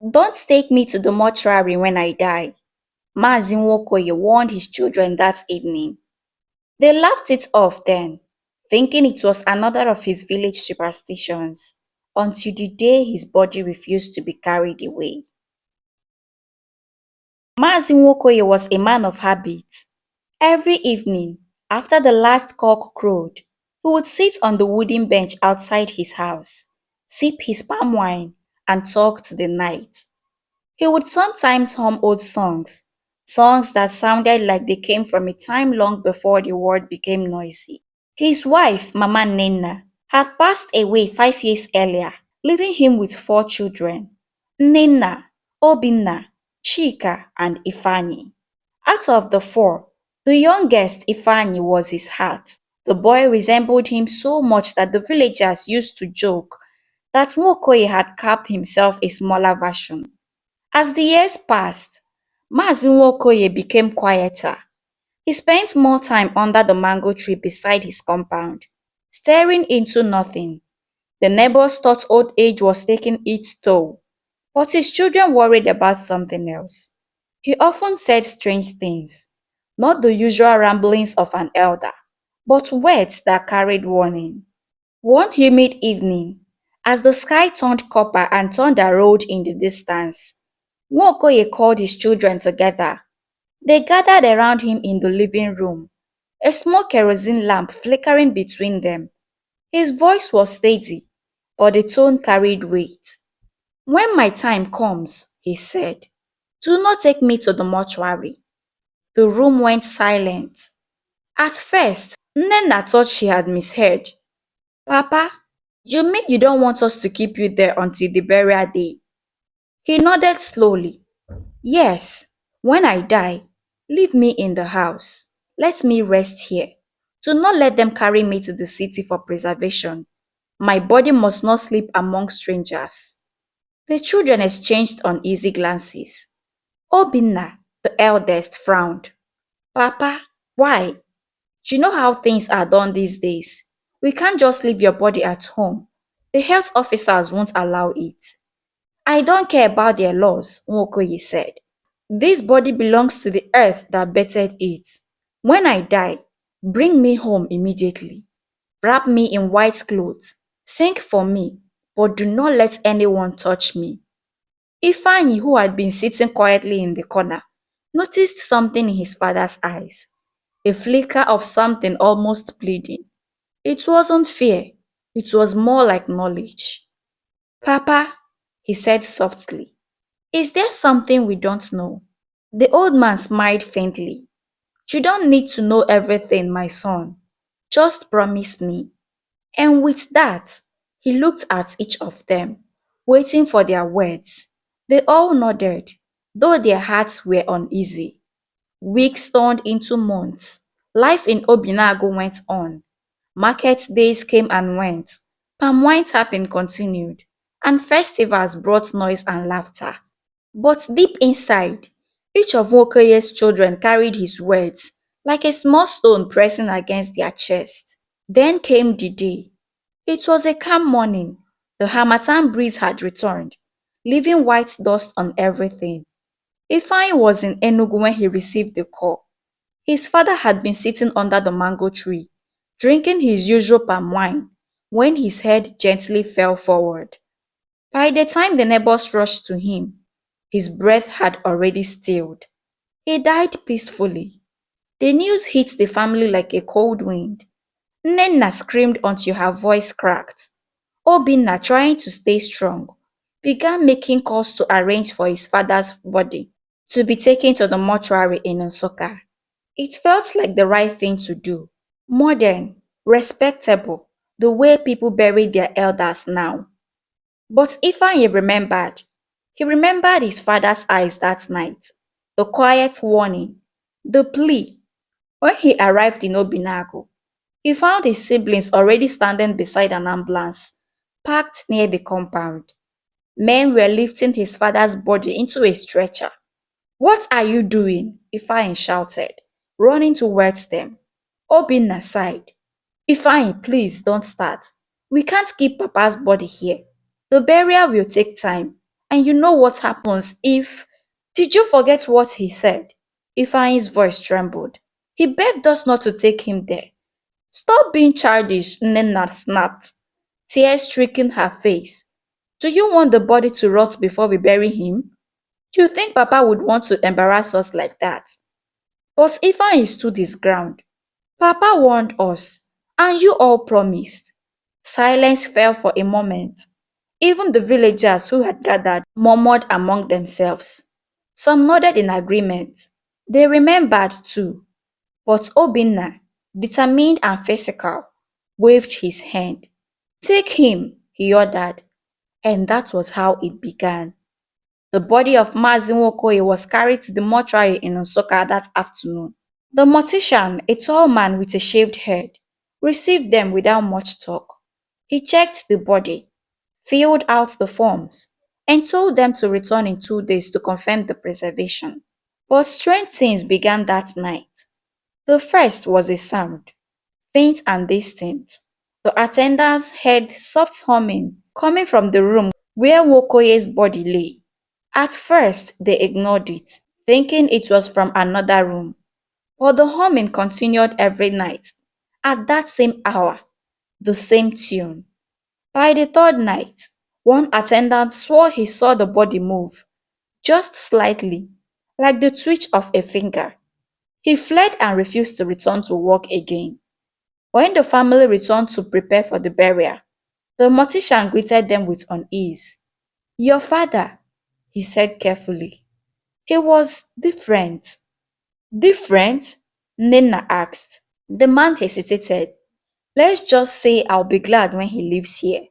Don't take me to the mortuary when I die, Mazi Nwokoye warned his children that evening. They laughed it off then, thinking it was another of his village superstitions, until the day his body refused to be carried away. Mazi Nwokoye was a man of habits. Every evening, after the last cock crowed, he would sit on the wooden bench outside his house, sip his palm wine, and talk to the night. He would sometimes hum old songs, songs that sounded like they came from a time long before the world became noisy. His wife, Mama Nena, had passed away 5 years earlier, leaving him with four children: Nena, Obinna, Chika, and Ifani. Out of the four, the youngest, Ifani, was his heart. The boy resembled him so much that the villagers used to joke that Nwokoye had carved himself a smaller version. As the years passed, Mazi Nwokoye became quieter. He spent more time under the mango tree beside his compound, staring into nothing. The neighbors thought old age was taking its toll, but his children worried about something else. He often said strange things, not the usual ramblings of an elder, but words that carried warning. One humid evening, as the sky turned copper and thunder rolled in the distance, Nwokoye called his children together. They gathered around him in the living room, a small kerosene lamp flickering between them. His voice was steady, but the tone carried weight. "When my time comes," he said, "do not take me to the mortuary." The room went silent. At first, Nena thought she had misheard. "Papa, you mean you don't want us to keep you there until the burial day?" He nodded slowly. "Yes, when I die, leave me in the house. Let me rest here. Do not let them carry me to the city for preservation. My body must not sleep among strangers." The children exchanged uneasy glances. Obinna, the eldest, frowned. "Papa, why? You know how things are done these days. We can't just leave your body at home. The health officers won't allow it." "I don't care about their laws," Nwokoye said. "This body belongs to the earth that bettered it. When I die, bring me home immediately. Wrap me in white clothes. Sing for me, but do not let anyone touch me." Ifeanyi, who had been sitting quietly in the corner, noticed something in his father's eyes, a flicker of something almost pleading. It wasn't fear, it was more like knowledge. "Papa," he said softly, "is there something we don't know?" The old man smiled faintly. "You don't need to know everything, my son. Just promise me." And with that, he looked at each of them, waiting for their words. They all nodded, though their hearts were uneasy. Weeks turned into months. Life in Obinago went on. Market days came and went. Palm wine tapping continued, and festivals brought noise and laughter. But deep inside, each of Wokoye's children carried his words like a small stone pressing against their chest. Then came the day. It was a calm morning. The harmattan breeze had returned, leaving white dust on everything. Ifeanyi was in Enugu when he received the call. His father had been sitting under the mango tree, drinking his usual palm wine, when his head gently fell forward. By the time the neighbors rushed to him, his breath had already stilled. He died peacefully. The news hit the family like a cold wind. Nenna screamed until her voice cracked. Obinna, trying to stay strong, began making calls to arrange for his father's body to be taken to the mortuary in Nsukka. It felt like the right thing to do. Modern, respectable, the way people bury their elders now. But Ifeanyi remembered. He remembered his father's eyes that night, the quiet warning, the plea. When he arrived in Obinago, he found his siblings already standing beside an ambulance, parked near the compound. Men were lifting his father's body into a stretcher. "What are you doing?" Ifeanyi shouted, running towards them. Obinna sighed. "Ifeanyi, please don't start. We can't keep Papa's body here. The burial will take time. And you know what happens if... Did you forget what he said? Ifeanyi's voice trembled. He begged us not to take him there. Stop being childish, Nena snapped, tears streaking her face. Do you want the body to rot before we bury him? Do you think Papa would want to embarrass us like that? But Ifeanyi stood his ground. Papa warned us, and you all promised. Silence fell for a moment. Even the villagers who had gathered murmured among themselves. Some nodded in agreement. They remembered too. But Obinna, determined and physical, waved his hand. Take him, he ordered. And that was how it began. The body of Mazi Nwokoye was carried to the mortuary in Nsukka that afternoon. The mortician, a tall man with a shaved head, received them without much talk. He checked the body, filled out the forms, and told them to return in 2 days to confirm the preservation. But strange things began that night. The first was a sound, faint and distinct. The attendants heard soft humming coming from the room where Nwokoye's body lay. At first, they ignored it, thinking it was from another room. But the humming continued every night, at that same hour, the same tune. By the third night, one attendant swore he saw the body move, just slightly, like the twitch of a finger. He fled and refused to return to work again. When the family returned to prepare for the burial, the mortician greeted them with unease. Your father, he said carefully. He was different. Different? Nina asked. The man hesitated. Let's just say I'll be glad when he leaves here.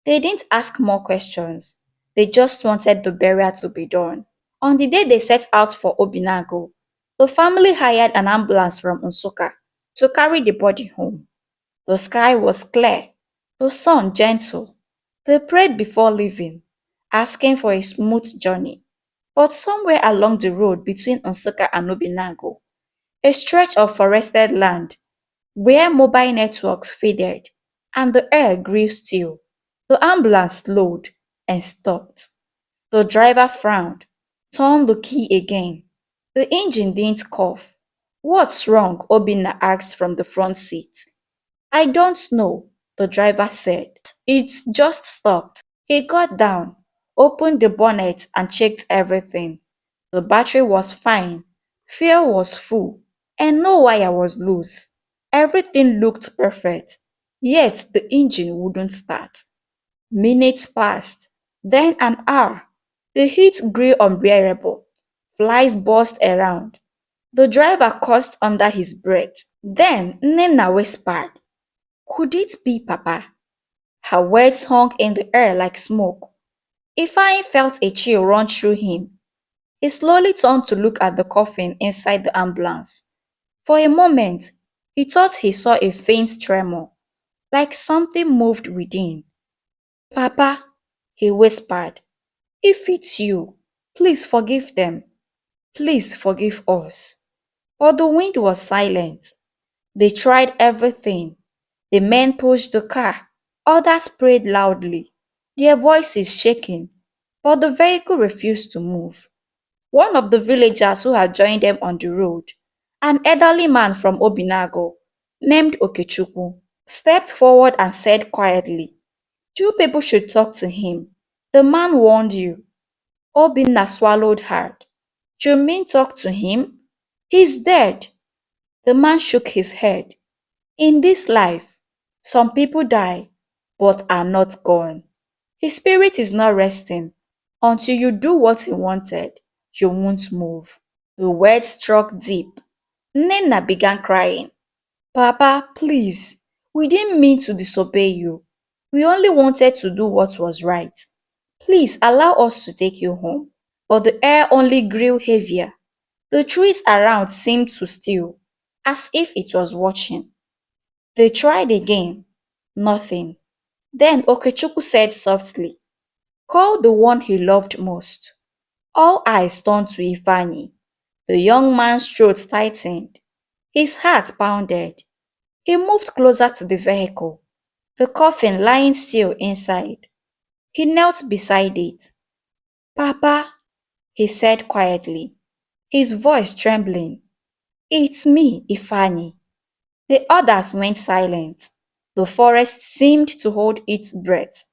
They didn't ask more questions. They just wanted the burial to be done. On the day they set out for Obinago, the family hired an ambulance from Nsukka to carry the body home. The sky was clear, the sun gentle. They prayed before leaving, asking for a smooth journey. But somewhere along the road between Nsukka and Obinago, a stretch of forested land where mobile networks faded and the air grew still, the ambulance slowed and stopped. The driver frowned, turned the key again. The engine didn't cough. What's wrong? Obinna asked from the front seat. I don't know, the driver said. It just stopped. He got down, opened the bonnet, and checked everything. The battery was fine, fuel was full, and no wire was loose. Everything looked perfect, yet the engine wouldn't start. Minutes passed, then an hour. The heat grew unbearable. Flies buzzed around. The driver cursed under his breath. Then Nena whispered, could it be Papa? Her words hung in the air like smoke. Ifeanyi felt a chill run through him. He slowly turned to look at the coffin inside the ambulance. For a moment, he thought he saw a faint tremor, like something moved within. Papa, he whispered, if it's you, please forgive them. Please forgive us. But the wind was silent. They tried everything. The men pushed the car. Others prayed loudly, their voices shaking, but the vehicle refused to move. One of the villagers who had joined them on the road, an elderly man from Obinago, named Okechukwu, stepped forward and said quietly, two people should talk to him. The man warned you. Obinna swallowed hard. You mean talk to him? He's dead. The man shook his head. In this life, some people die, but are not gone. His spirit is not resting. Until you do what he wanted, you won't move. The words struck deep. Nena began crying. Papa, please, we didn't mean to disobey you. We only wanted to do what was right. Please allow us to take you home. But the air only grew heavier. The trees around seemed to still, as if it was watching. They tried again. Nothing. Then Okechukwu said softly, call the one he loved most. All eyes turned to Ifeanyi. The young man's throat tightened. His heart pounded. He moved closer to the vehicle, the coffin lying still inside. He knelt beside it. Papa, he said quietly, his voice trembling. It's me, Ifani. The others went silent. The forest seemed to hold its breath.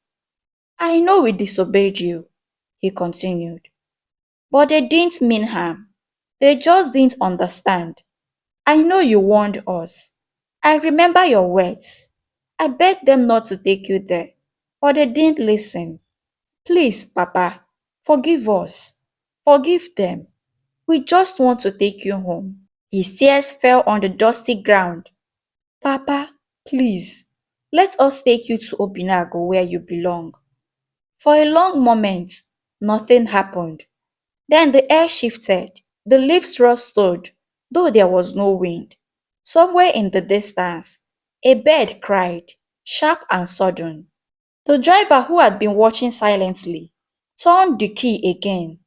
I know we disobeyed you, he continued, but they didn't mean harm. They just didn't understand. I know you warned us. I remember your words. I begged them not to take you there, but they didn't listen. Please, Papa, forgive us. Forgive them. We just want to take you home. His tears fell on the dusty ground. Papa, please, let us take you to Obinago where you belong. For a long moment, nothing happened. Then the air shifted. The leaves rustled, though there was no wind. Somewhere in the distance, a bird cried, sharp and sudden. The driver, who had been watching silently, turned the key again.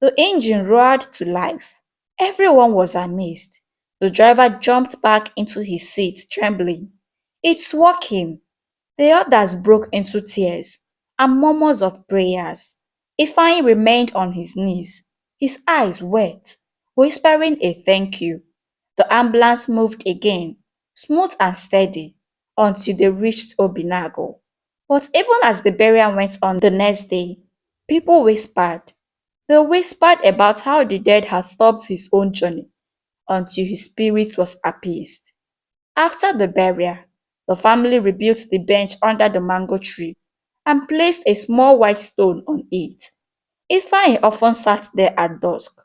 The engine roared to life. Everyone was amazed. The driver jumped back into his seat, trembling. It's working! The others broke into tears and murmurs of prayers. Ifeanyi remained on his knees, his eyes wet, whispering a thank you. The ambulance moved again, smooth and steady, until they reached Obinago. But even as the burial went on the next day, people whispered. They whispered about how the dead had stopped his own journey until his spirit was appeased. After the burial, the family rebuilt the bench under the mango tree and placed a small white stone on it. Ifeanyi often sat there at dusk,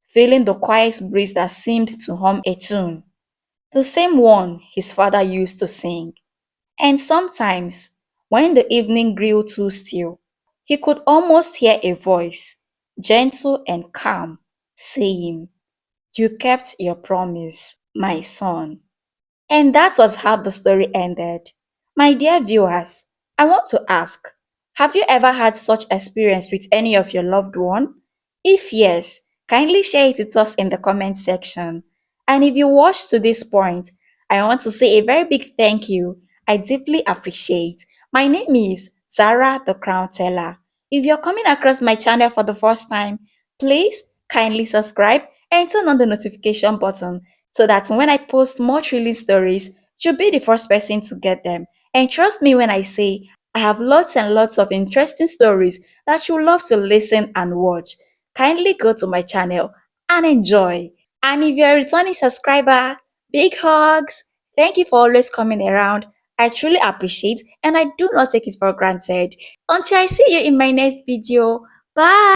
feeling the quiet breeze that seemed to hum a tune, the same one his father used to sing. And sometimes, when the evening grew too still, he could almost hear a voice, gentle and calm, saying, You kept your promise, my son. And that was how the story ended. My dear viewers, I want to ask, have you ever had such experience with any of your loved one? If yes, kindly share it with us in the comment section. And if you watched to this point, I want to say a very big thank you. I deeply appreciate. My name is Zara the Crown Teller. If you're coming across my channel for the first time, please kindly subscribe and turn on the notification button so that when I post more thrilling stories, you'll be the first person to get them. And trust me when I say I have lots and lots of interesting stories that you'll love to listen and watch. Kindly go to my channel and enjoy. And if you're a returning subscriber, big hugs. Thank you for always coming around. I truly appreciate and I do not take it for granted. Until I see you in my next video. Bye.